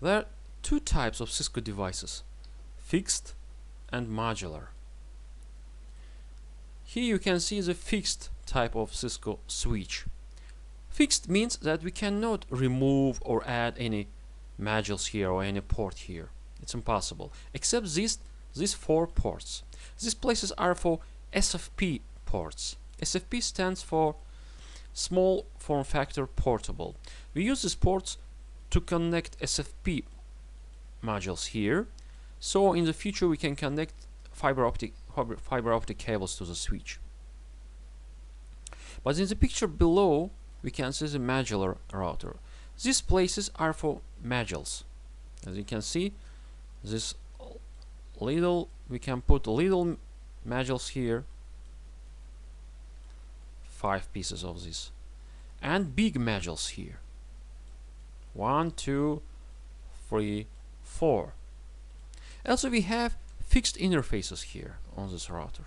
There are two types of Cisco devices, fixed and modular. Here you can see the fixed type of Cisco switch. Fixed means that we cannot remove or add any modules here or any port here. It's impossible, except these four ports. These places are for SFP ports. SFP stands for Small Form Factor Portable. We use these ports to connect SFP modules here, so in the future we can connect fiber optic cables to the switch. But in the picture below we can see the modular router. These places are for modules. As you can see, this we can put little modules here, 5 pieces of this, and big modules here, 1, 2, 3, 4. Also we have fixed interfaces here on this router.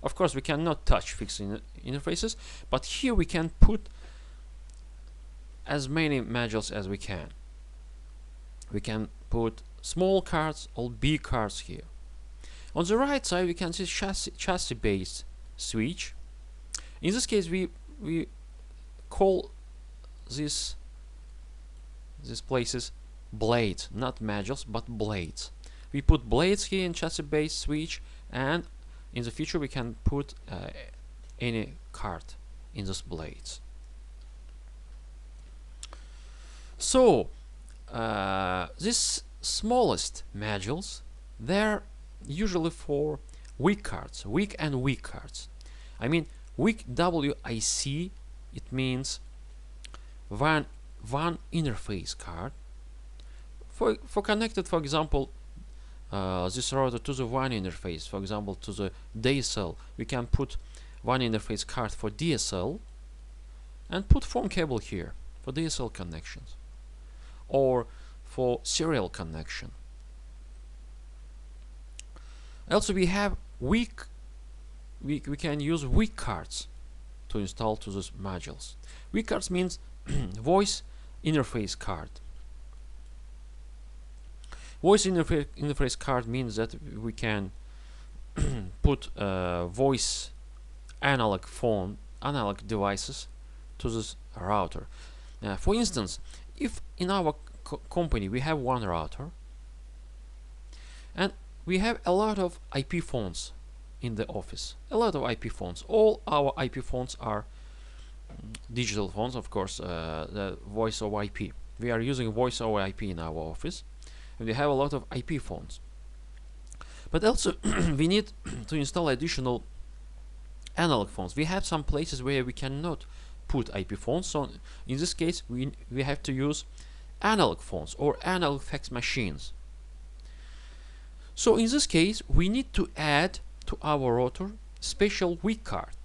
Of course we cannot touch fixed interfaces, but here we can put as many modules as we can. We can put small cards or big cards here. On the right side we can see chassis based switch. In this case we call these places blades, not modules but blades. We put blades here in chassis based switch, and in the future we can put any card in those blades. So these smallest modules, they're usually for weak cards, weak cards. I mean weak WIC, it means one interface card. For connected, for example, this router to the WAN interface, for example to the DSL, we can put one interface card for DSL and put phone cable here for DSL connections or for serial connection. Also we have we can use weak cards to install to those modules. Weak cards means voice interface card. Voice interface card means that we can put voice analog devices to this router. For instance, if in our company we have one router and we have a lot of IP phones in the office, a lot of IP phones. All our IP phones are digital phones, of course, the voice over IP. We are using voice over IP in our office, and we have a lot of IP phones. But also we need to install additional analog phones. We have some places where we cannot put IP phones, so in this case we have to use analog phones or analog fax machines. So in this case we need to add to our router special weak card.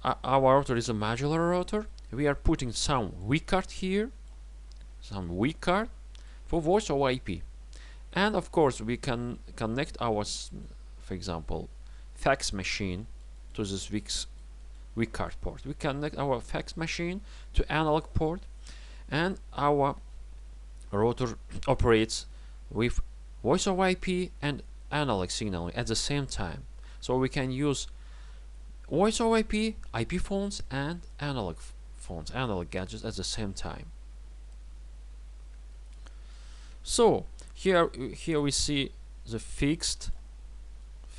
Our router is a modular router. We are putting some weak card here, some weak card for voice over IP, and of course we can connect our, for example, fax machine to this weak card port. We connect our fax machine to analog port, and our router operates with voice over IP and analog signaling at the same time. So we can use voice over IP, IP phones, and analog phones, analog gadgets at the same time. So here we see the fixed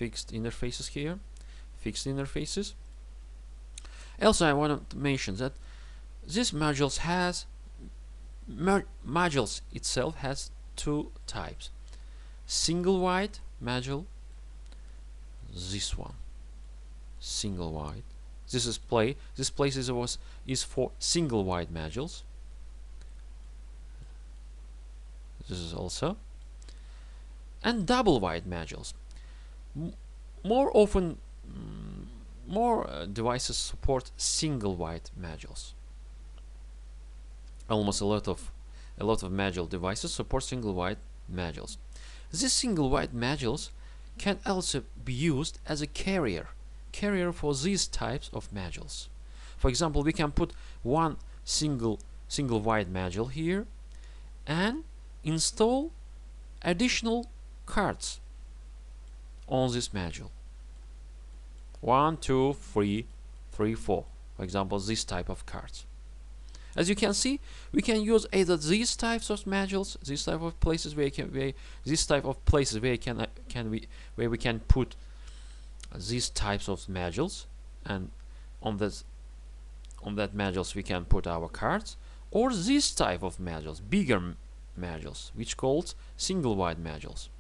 interfaces here, fixed interfaces. Also, I want to mention that this modules itself has two types: single wide module, this one, single wide. This place is for single wide modules. This is also, and double wide modules. More often, more devices support single wide modules. Almost a lot of module devices support single wide modules. These single wide modules can also be used as a carrier for these types of modules. For example, we can put one single wide module here, and install additional cards on this module. 1, 2, 3, 3, 4. For example, this type of cards. As you can see, we can use either these types of modules, this type of places where where we can put these types of modules, and on that modules we can put our cards, or this type of modules, bigger modules, which called single wide modules.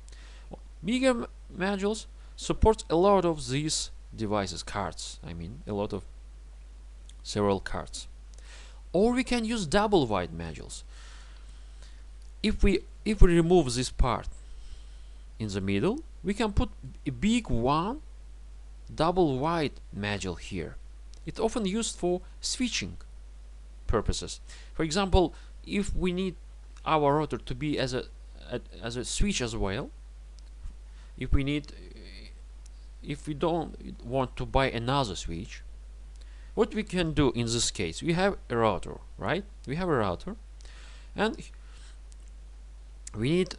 Bigger modules support a lot of these devices, cards. I mean, a lot of several cards. Or we can use double wide modules. If we remove this part in the middle, we can put a big one double wide module here. It's often used for switching purposes. For example, if we need our router to be as a switch as well, if we don't want to buy another switch, what we can do in this case, we have a router, right? We have a router, and we need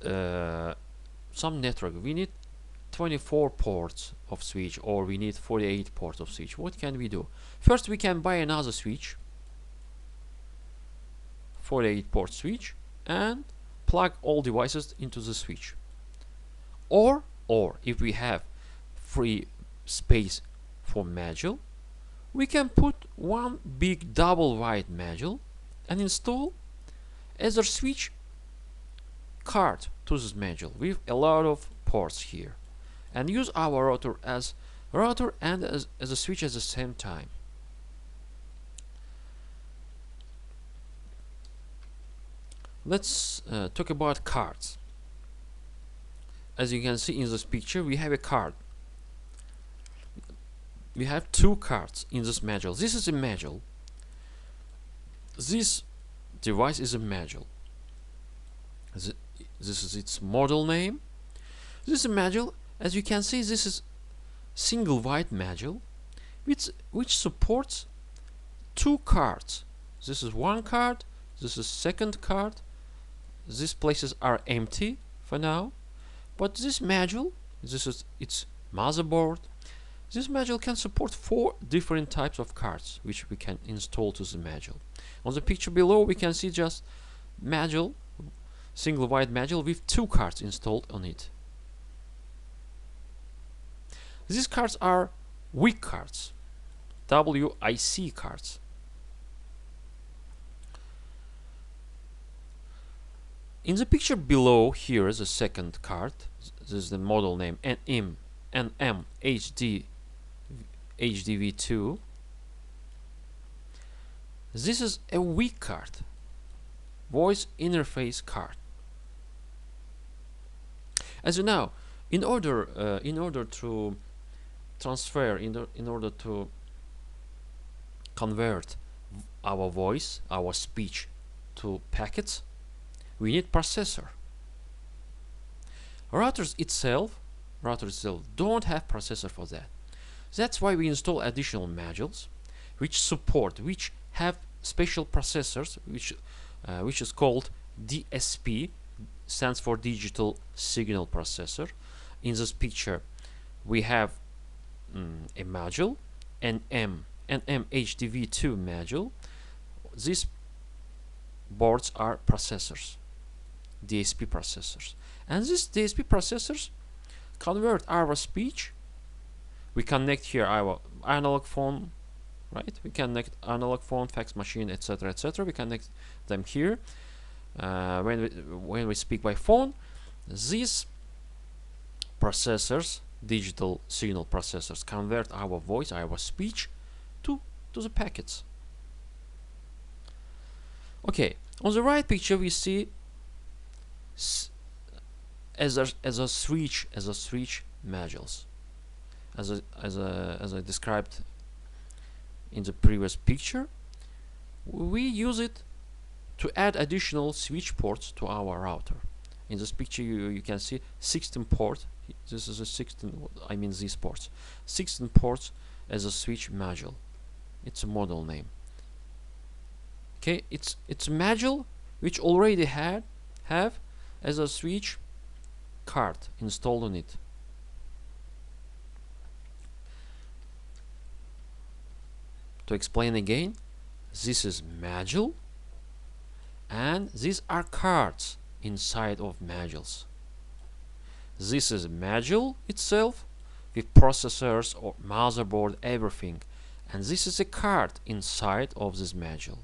some network. We need 24 ports of switch, or we need 48 ports of switch. What can we do? First, we can buy another switch, 48 port switch, and plug all devices into the switch. Or if we have free space for module, we can put one big double wide module and install other switch card to this module with a lot of ports here, and use our router as router and as a switch at the same time. Let's talk about cards. As you can see in this picture, we have a card. We have two cards in this module. This is a module. This device is a module. This is its model name. This is a module. As you can see, this is single wide module, which supports two cards. This is one card. This is second card. These places are empty for now, but this module, this is its motherboard. This module can support 4 different types of cards, which we can install to the module. On the picture below, we can see just module, single wide module with 2 cards installed on it. These cards are WIC cards, WIC cards. In the picture below, here is a second card. This is the model name HDV2. This is a WIC card, voice interface card. As you know, in order to transfer, in order to convert our voice, our speech to packets, we need processor. Routers itself don't have processor for that. That's why we install additional modules which have special processors, which is called DSP, stands for Digital Signal Processor. In this picture, we have a module, an HDV2 module. These boards are processors, DSP processors, and these DSP processors convert our speech. We connect here our analog phone, right? We connect analog phone, fax machine, etc., etc. We connect them here. When we speak by phone, these processors, digital signal processors, convert our voice, our speech, to the packets. Okay, on the right picture we see as a switch modules, as I described in the previous picture. We use it to add additional switch ports to our router. In this picture you can see 16 ports. This is a 16, I mean these ports, 16 ports as a switch module. It's a model name. Okay, it's a module which already have as a switch card installed on it. To explain again, this is module, and these are cards inside of modules. This is module itself with processors or motherboard, everything, and this is a card inside of this module.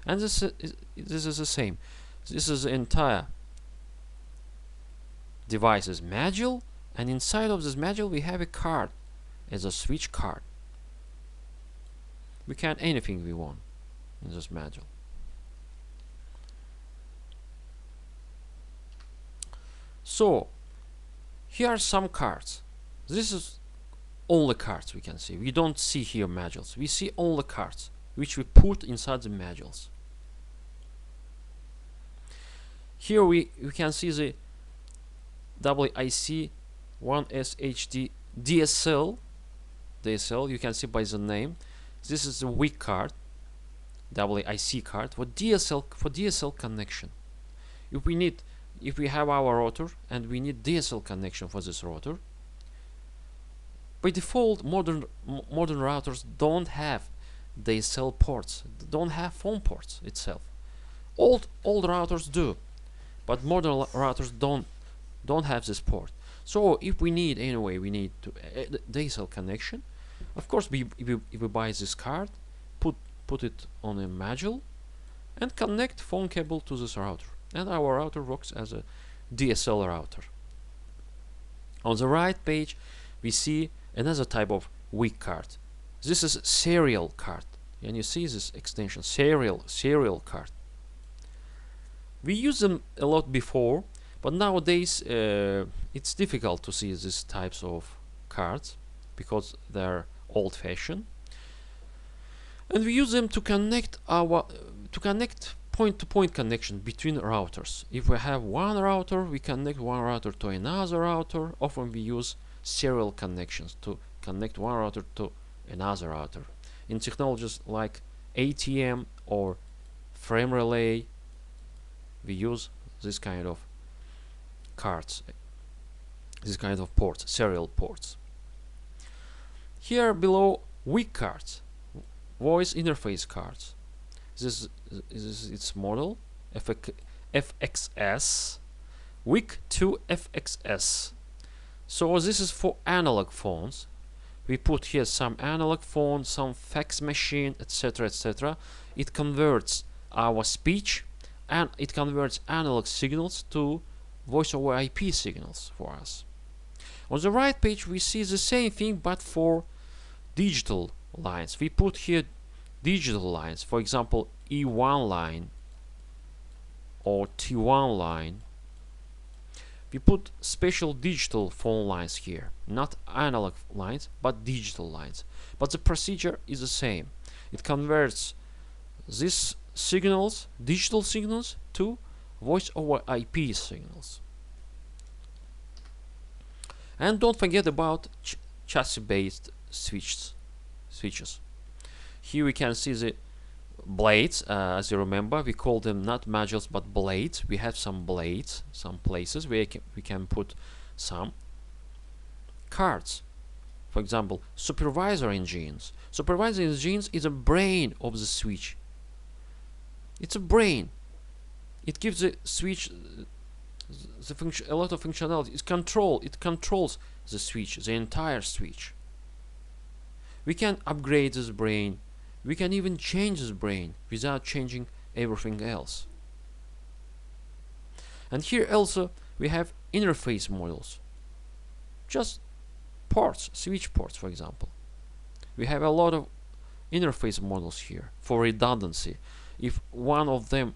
And this is the same. This is the entire device's module, and inside of this module we have a card as a switch card. We can anything we want in this module. So here are some cards. This is all the cards we can see. We don't see here modules. We see all the cards which we put inside the modules. Here we can see the WIC 1SHD DSL. You can see by the name. This is the WIC card, WIC card for DSL connection. If we have our router and we need DSL connection for this router, by default modern routers don't have DSL ports, don't have phone ports itself. Old routers do, but modern routers don't have this port. So if we need anyway, we need to DSL connection. Of course, if we buy this card, put it on a module, and connect phone cable to this router, and our router works as a DSL router. On the right page, we see another type of WIC card. This is serial card, and you see this extension serial card. We used them a lot before, but nowadays it's difficult to see these types of cards because they're old-fashioned, and we use them to connect point-to-point connection between routers. If we have one router, we connect one router to another router. Often we use serial connections to connect one router to another router. In technologies like ATM or frame relay, we use this kind of cards, this kind of ports, serial ports. Here below, WIC cards, voice interface cards. This is its model, FXS, WIC to FXS. So this is for analog phones. We put here some analog phone, some fax machine, etc., etc. It converts our speech, and it converts analog signals to voice over IP signals for us. On the right page, we see the same thing, but for digital lines. We put here digital lines, for example, E1 line or T1 line. We put special digital phone lines here, not analog lines, but digital lines. But the procedure is the same. It converts these signals, digital signals, to voice over IP signals. And don't forget about chassis-based switches. Here we can see the blades. As you remember, we call them not modules but blades. We have some blades, some places where we can put some cards. For example, supervisor engines. Supervisor engines is a brain of the switch. It's a brain. It gives the switch a lot of functionality. It controls the switch, the entire switch. We can upgrade this brain. We can even change this brain without changing everything else. And here also we have interface models. Just ports, switch ports, for example. We have a lot of interface models here for redundancy. If one of them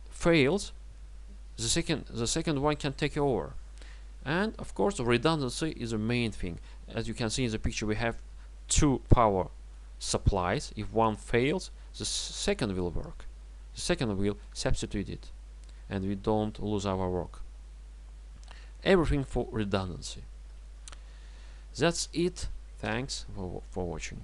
fails, the second one can take over. And of course, redundancy is the main thing. As you can see in the picture, we have two power supplies. If one fails, the second will work. The second will substitute it, and we don't lose our work. Everything for redundancy. That's it. Thanks for watching.